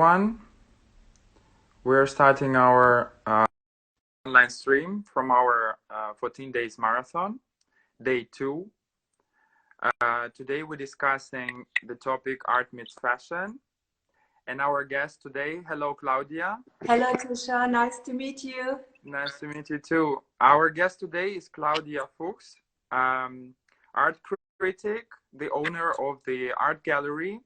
One, we're starting our online stream from our 14 days marathon, day 2. Today we're discussing the topic art meets fashion. And our guest today, hello Claudia. Hello Tisha, nice to meet you. Nice to meet you too. Our guest today is Claudia Fuchs, art critic, the owner of the art gallery.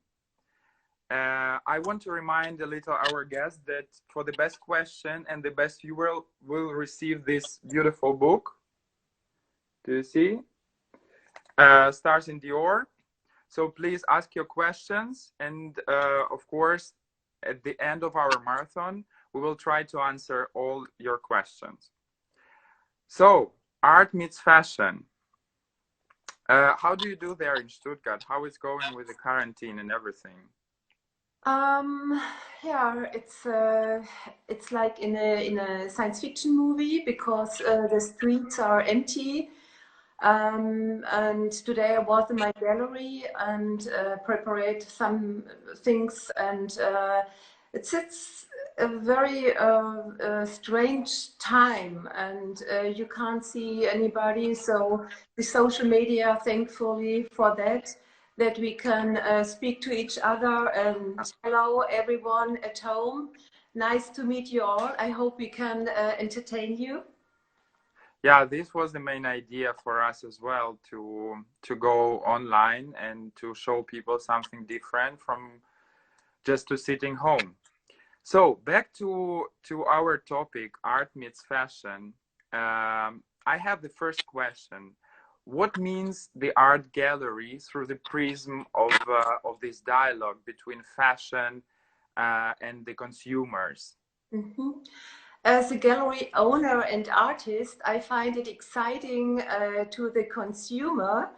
I want to remind a little our guest that for the best question and the best viewer will receive this beautiful book. Do you see? Stars in Dior. So please ask your questions, and of course, at the end of our marathon, we will try to answer all your questions. So, art meets fashion. How do you do there in Stuttgart? How is going with the quarantine and everything? Yeah, it's like in a science fiction movie because the streets are empty. And today I was in my gallery and prepared some things, and it's a very strange time, and you can't see anybody. So the social media, thankfully for that we can speak to each other, and hello everyone at home. Nice to meet you all. I hope we can entertain you. Yeah, this was the main idea for us as well, to go online and to show people something different from just to sitting home. So back to our topic, art meets fashion. I have the first question. What means the art gallery through the prism of this dialogue between fashion and the consumers? Mm-hmm. As a gallery owner and artist, I find it exciting to the consumer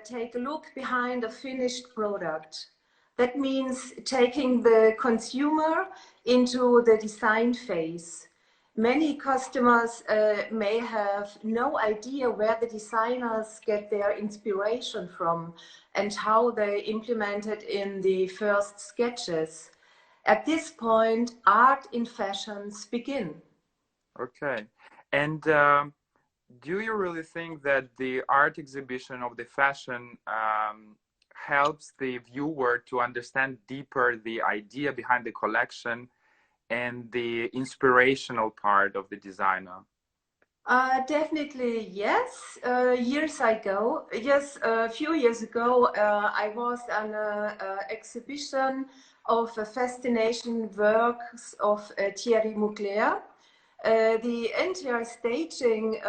take a look behind a finished product. That means taking the consumer into the design phase. Many customers may have no idea where the designers get their inspiration from and how they implement it in the first sketches. At this point, art in fashions begin. Okay. And do you really think that the art exhibition of the fashion helps the viewer to understand deeper the idea behind the collection and the inspirational part of the designer? Definitely, yes. A few years ago, I was on an exhibition of fascination works of Thierry Mugler. The entire staging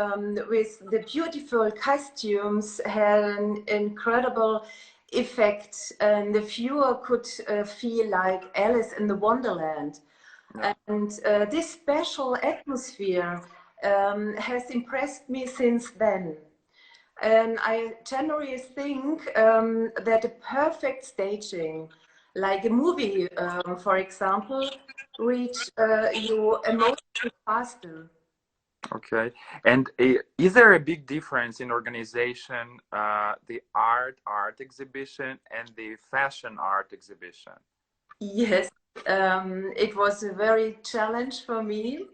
with the beautiful costumes had an incredible effect, and the viewer could feel like Alice in the Wonderland. Yeah. And this special atmosphere has impressed me since then. And I generally think that a perfect staging, like a movie, for example, reach you emotionally faster. Okay. And is there a big difference in organization, the art exhibition and the fashion art exhibition? Yes, it was a very challenge for me.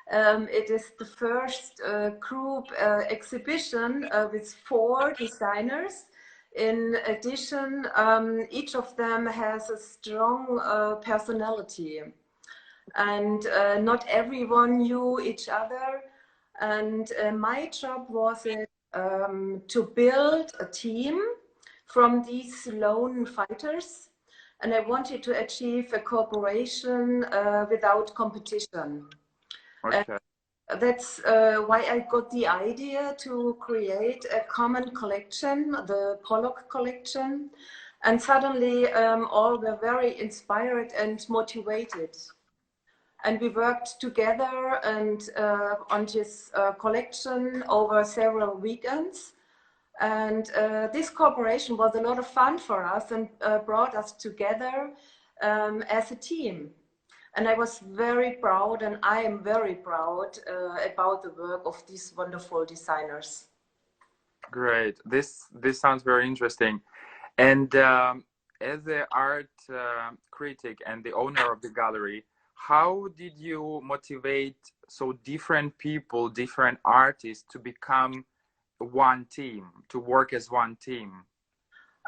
It is the first group exhibition with 4 designers. In addition, each of them has a strong personality, and not everyone knew each other. And my job was to build a team from these lone fighters, and I wanted to achieve a cooperation without competition. Okay. That's why I got the idea to create a common collection, the Pollock collection, and suddenly all were very inspired and motivated. And we worked together and on this collection over several weekends. And this cooperation was a lot of fun for us and brought us together as a team. And I was very proud, and I am very proud about the work of these wonderful designers. Great. This sounds very interesting. And as an art critic and the owner of the gallery, how did you motivate so different people, different artists to become one team, to work as one team?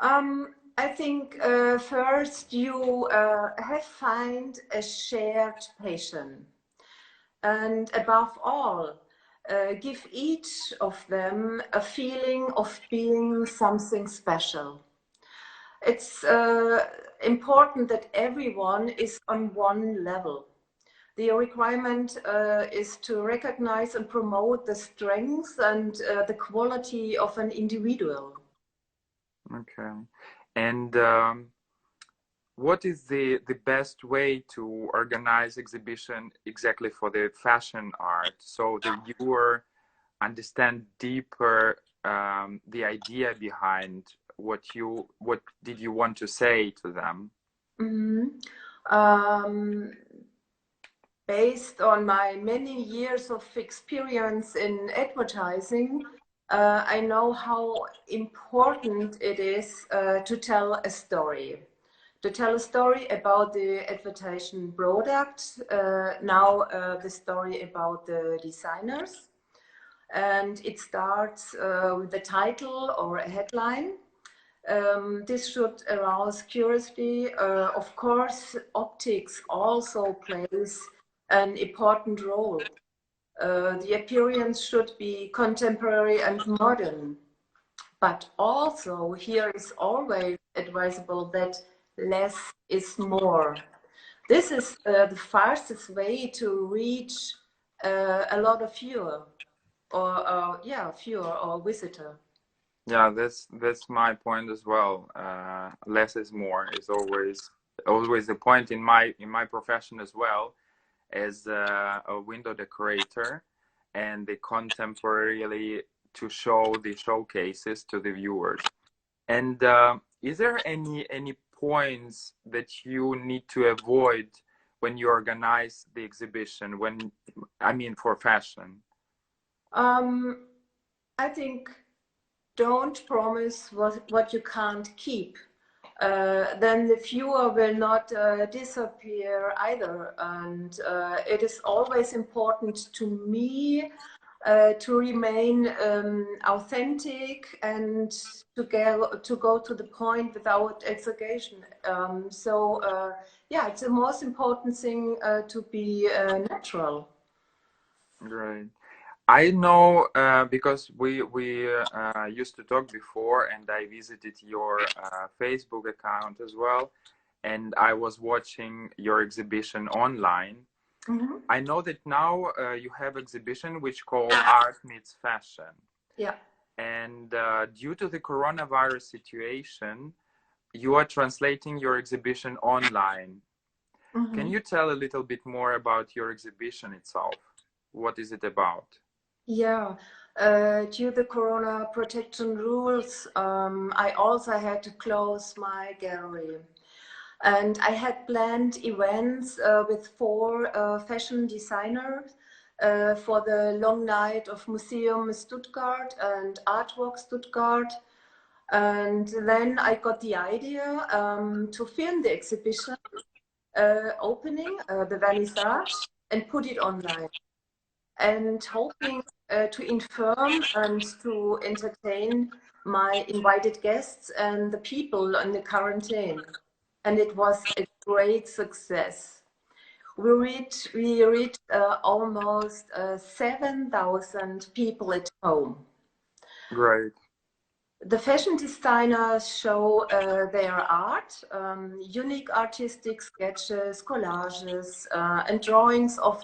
I think first you have find a shared passion, and above all, give each of them a feeling of being something special. It's important that everyone is on one level. The requirement is to recognize and promote the strengths and the quality of an individual. Okay. And what is the best way to organize exhibition exactly for the fashion art, so the viewer understand deeper the idea behind what did you want to say to them? Mm-hmm. Based on my many years of experience in advertising, I know how important it is to tell a story. To tell a story about the advertising product, now the story about the designers. And it starts with a title or a headline. This should arouse curiosity. Of course, optics also plays an important role. The appearance should be contemporary and modern, but also here is always advisable that less is more. This is the fastest way to reach a lot of viewer or visitor. Yeah, that's my point as well. Less is more is always the point in my profession as well, as a window decorator, and the contemporarily to show the showcases to the viewers. And is there any points that you need to avoid when you organize the exhibition, when I mean for fashion? I think don't promise what you can't keep. Then the viewer will not disappear either. And it is always important to me to remain authentic and to go to the point without exaggeration. Yeah, it's the most important thing to be natural. Right. I know because we used to talk before, and I visited your Facebook account as well, and I was watching your exhibition online. Mm-hmm. I know that now you have exhibition which called Art Meets Fashion. Yeah. And due to the coronavirus situation, you are translating your exhibition online. Mm-hmm. Can you tell a little bit more about your exhibition itself? What is it about? Yeah, due to the corona protection rules, I also had to close my gallery. And I had planned events with 4 fashion designers for the long night of Museum Stuttgart and Artwork Stuttgart. And then I got the idea to film the exhibition opening, the vernissage, and put it online. And hoping to inform and to entertain my invited guests and the people in the quarantine. And it was a great success. We reached almost 7,000 people at home. Great. The fashion designers show their art, unique artistic sketches, collages, and drawings of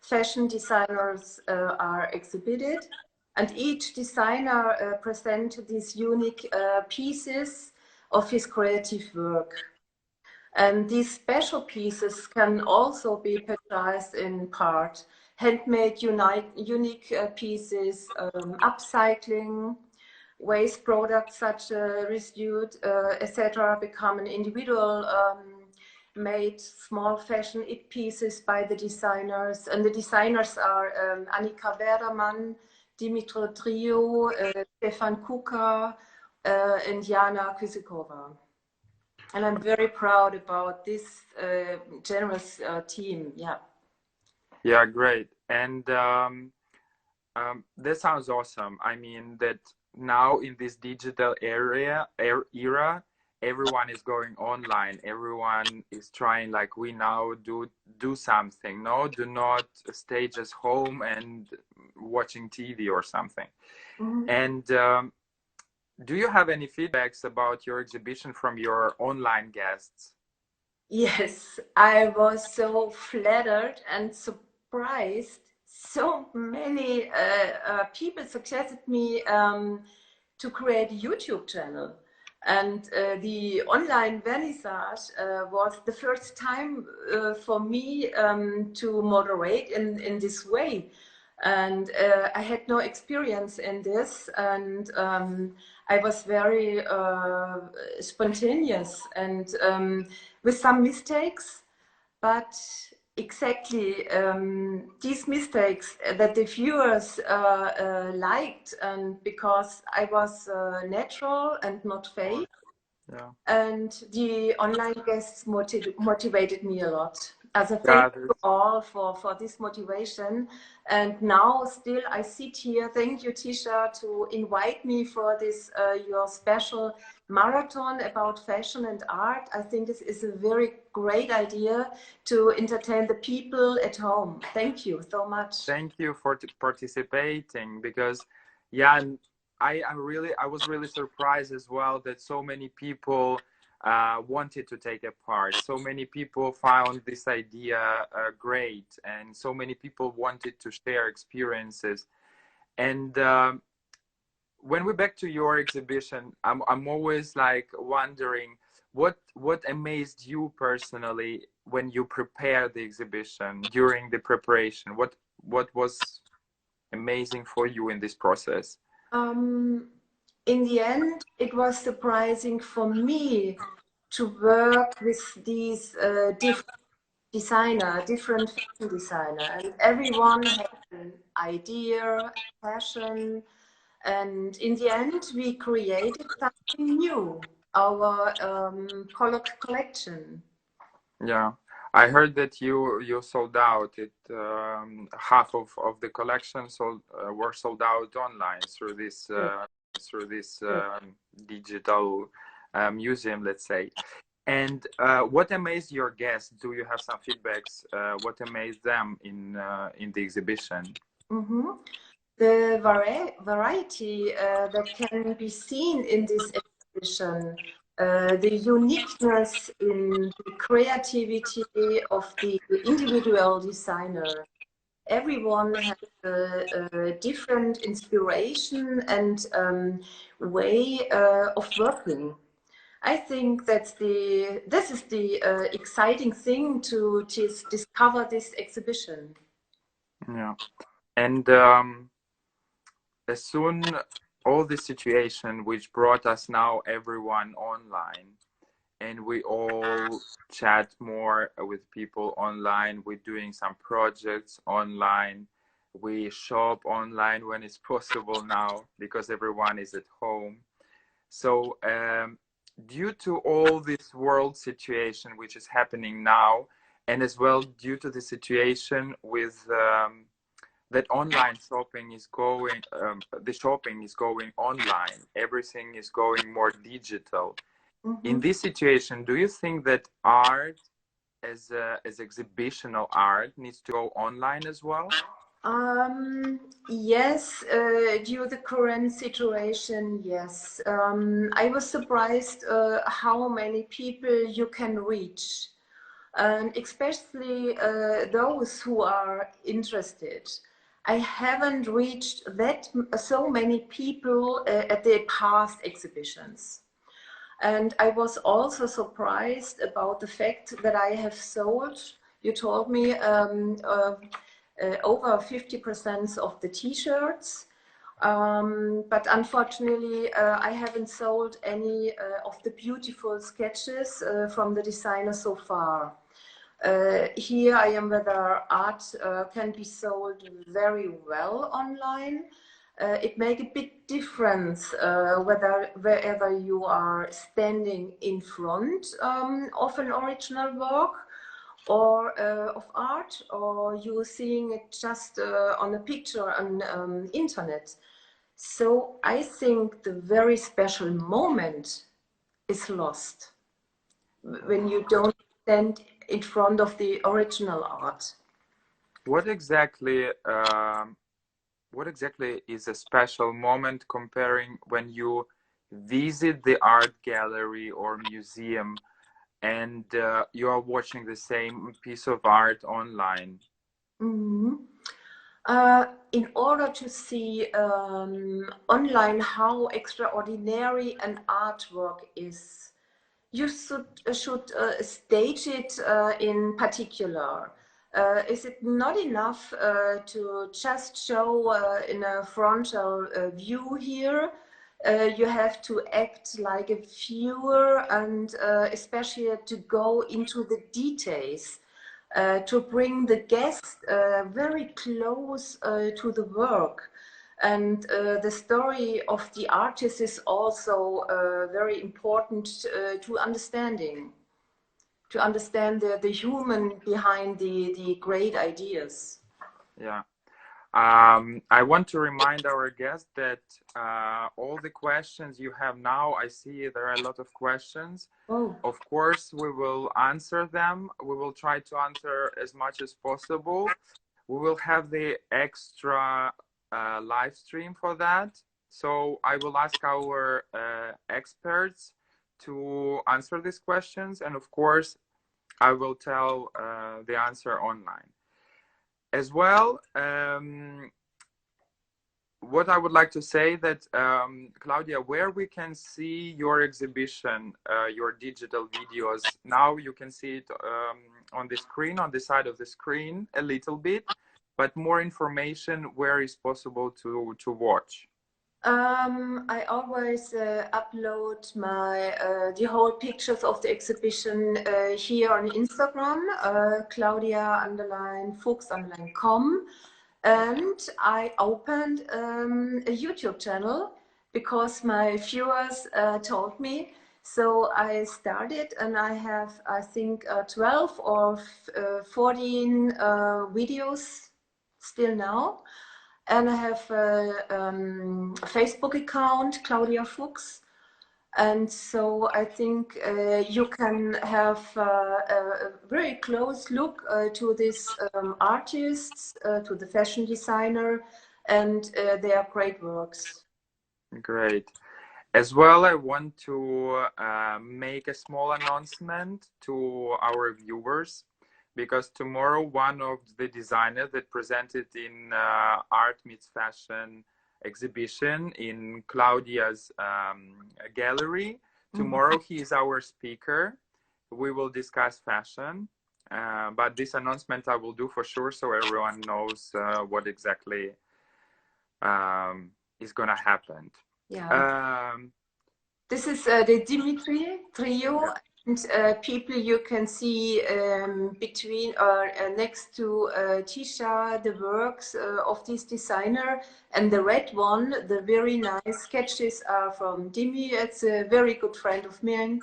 fashion designers are exhibited. And each designer presents these unique pieces of his creative work. And these special pieces can also be purchased in part. Handmade unique pieces, upcycling, waste products such residue, etc., become an individual made small fashion pieces by the designers. And the designers are Annika Werdermann, Dimitri Trio, Stefan Kuka, and Jana Kysikova. And I'm very proud about this generous team. Yeah. Yeah, great. And that sounds awesome. I mean that now in this digital era, everyone is going online. Everyone is trying, like we now do something. No, do not stay just home and watching TV or something. Mm-hmm. And do you have any feedbacks about your exhibition from your online guests? Yes, I was so flattered and surprised. So many people suggested me to create a YouTube channel. And the online vernissage was the first time for me to moderate in this way. And I had no experience in this, and I was very spontaneous and with some mistakes, but exactly these mistakes that the viewers liked, and because I was natural and not fake. Yeah. And the online guests motivated me a lot. As a thank Yeah, you all for this motivation. And now still I sit here. Thank you, Tisha, to invite me for this your special marathon about fashion and art. I think this is a very great idea to entertain the people at home. Thank you so much. Thank you for participating, because yeah, and I was really surprised as well that so many people wanted to take a part. So many people found this idea great, and so many people wanted to share experiences. And when we back to your exhibition, I'm always like wondering what amazed you personally when you prepare the exhibition, during the preparation. What was amazing for you in this process? In the end, it was surprising for me to work with these different fashion designer, and everyone had an idea, passion, and in the end, we created something new, our collection. Yeah, I heard that you sold out it. Half of the collection were sold out online through this Yes, yes. digital museum, let's say. And what amazed your guests? Do you have some feedbacks? What amazed them in the exhibition? Mm-hmm. The variety that can be seen in this exhibition, the uniqueness in the creativity of the individual designer. Everyone has a different inspiration and way of working. I think this is the exciting thing to discover this exhibition. Yeah, and as soon all the situation which brought us now everyone online, and we all chat more with people online, we're doing some projects online, we shop online when it's possible now because everyone is at home. So due to all this world situation which is happening now, and as well due to the situation with that online shopping is going, the shopping is going online, everything is going more digital. In Mm-hmm. this situation, do you think that art as exhibitional art needs to go online as well? Yes, due to the current situation, yes. I was surprised how many people you can reach, and especially those who are interested. I haven't reached so many people at the past exhibitions. And I was also surprised about the fact that I have sold, you told me, over 50% of the t-shirts. But unfortunately, I haven't sold any of the beautiful sketches from the designer so far. Here I am whether art can be sold very well online. it makes a big difference wherever you are standing in front of an original work or of art, or you're seeing it just on a picture on internet. So I think the very special moment is lost when you don't stand in front of the original art. What exactly is a special moment comparing when you visit the art gallery or museum and you are watching the same piece of art online? Mm-hmm. In order to see online how extraordinary an artwork is, you should stage it in particular. Is it not enough to just show in a frontal view here? You have to act like a viewer and especially to go into the details. To bring the guest very close to the work. And the story of the artist is also very important to understanding, to understand the human behind the great ideas. Yeah. I want to remind our guests that all the questions you have now, I see there are a lot of questions. Oh. Of course, we will answer them. We will try to answer as much as possible. We will have the extra live stream for that. So I will ask our experts to answer these questions. And of course, I will tell the answer online. As well, what I would like to say that, Claudia, where we can see your exhibition, your digital videos, now you can see it on the screen, on the side of the screen a little bit, but more information where is possible to watch. I always upload my the whole pictures of the exhibition here on Instagram, Claudia_Fuchs_com, and I opened a YouTube channel because my viewers told me. So I started, and I have, I think, 12 or 14 videos still now. And I have a Facebook account, Claudia Fuchs. And so I think you can have a very close look to these artists, to the fashion designer, and their great works. Great. As well, I want to make a small announcement to our viewers, because tomorrow one of the designers that presented in Art Meets Fashion exhibition in Claudia's gallery, tomorrow he is our speaker. We will discuss fashion, but this announcement I will do for sure so everyone knows what exactly is gonna happen. Yeah. This is the Dimitri trio. Yeah. And people you can see between or next to Tisha, the works of this designer, and the red one, the very nice sketches are from Dimi. It's a very good friend of mine,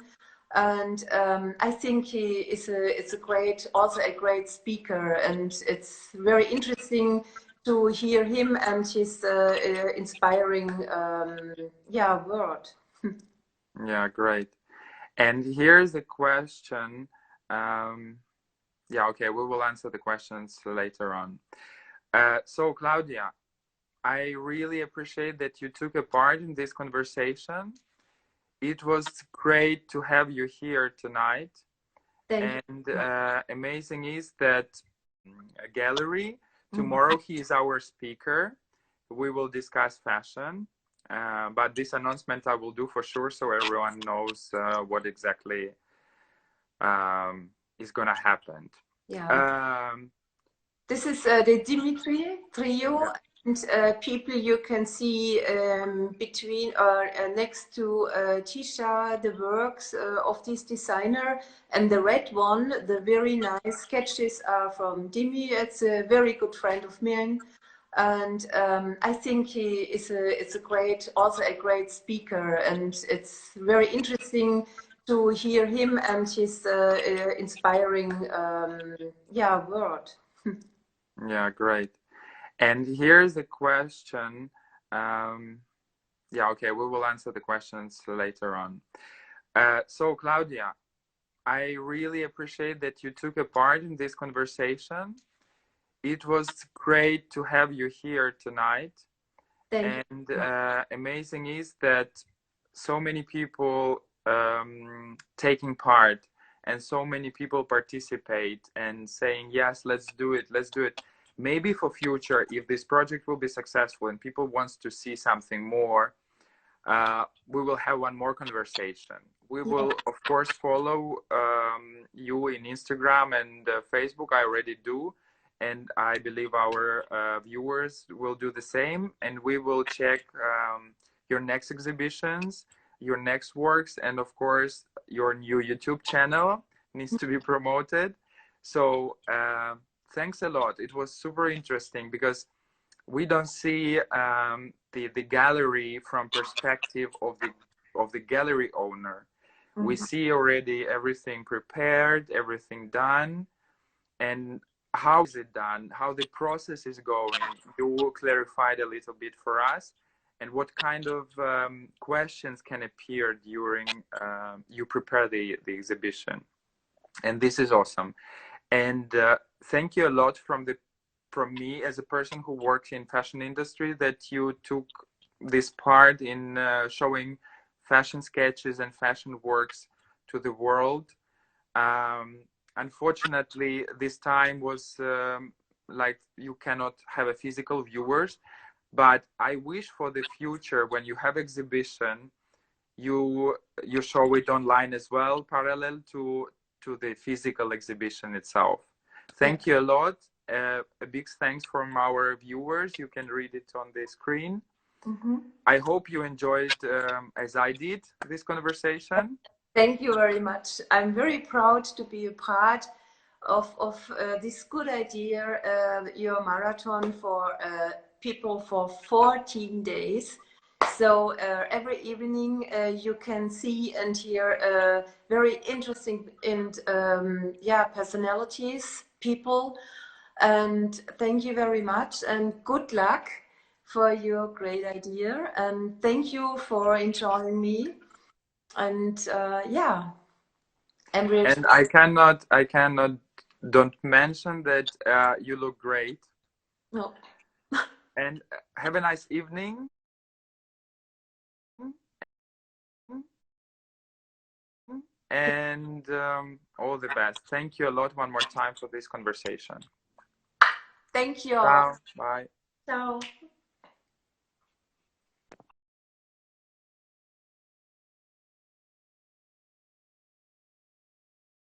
and I think he is also a great speaker, and it's very interesting to hear him and his inspiring word. Yeah, great. And here's a question. Yeah, okay, we will answer the questions later on. So Claudia, I really appreciate that you took a part in this conversation. It was great to have you here tonight. Thank and you. Amazing is that a gallery, tomorrow he is our speaker. We will discuss fashion. But this announcement I will do for sure so everyone knows what exactly is gonna happen. Yeah. This is the Dimitri trio. Yeah. And people you can see between or next to Tisha, the works of this designer, and the red one, the very nice sketches are from Dimi. It's a very good friend of mine. And I think he is also a great speaker, and it's very interesting to hear him and his inspiring word. Yeah, great. And here's a question. Yeah, okay, we will answer the questions later on. So Claudia, I really appreciate that you took a part in this conversation. It was great to have you here tonight. Thank And you. amazing is that so many people taking part, and so many people participate and saying, yes, let's do it, let's do it. Maybe for future, if this project will be successful and people wants to see something more, we will have one more conversation. We will, of course, follow you in Instagram and Facebook. I already do. And I believe our viewers will do the same. And we will check your next exhibitions, your next works, and of course, your new YouTube channel needs to be promoted. So thanks a lot. It was super interesting because we don't see the gallery from perspective of the gallery owner. We see already everything prepared, everything done, and how is it done, how the process is going. You clarified a little bit for us, and what kind of questions can appear during you prepare the exhibition. And this is awesome. And thank you a lot from me as a person who works in fashion industry, that you took this part in showing fashion sketches and fashion works to the world. Unfortunately, this time was like you cannot have a physical viewers, but I wish for the future, when you have exhibition, you show it online as well, parallel to the physical exhibition itself. Thank you a lot. A big thanks from our viewers. You can read it on the screen. I hope you enjoyed, as I did, this conversation. Thank you very much. I'm very proud to be a part of this good idea, your marathon for people for 14 days. So every evening you can see and hear very interesting and personalities, people. And thank you very much, and good luck for your great idea. And thank you for enjoying me. And I'm really. And I cannot don't mention that you look great. No. And have a nice evening. And all the best. Thank you a lot one more time for this conversation. Thank you all. Ciao. Bye. Ciao.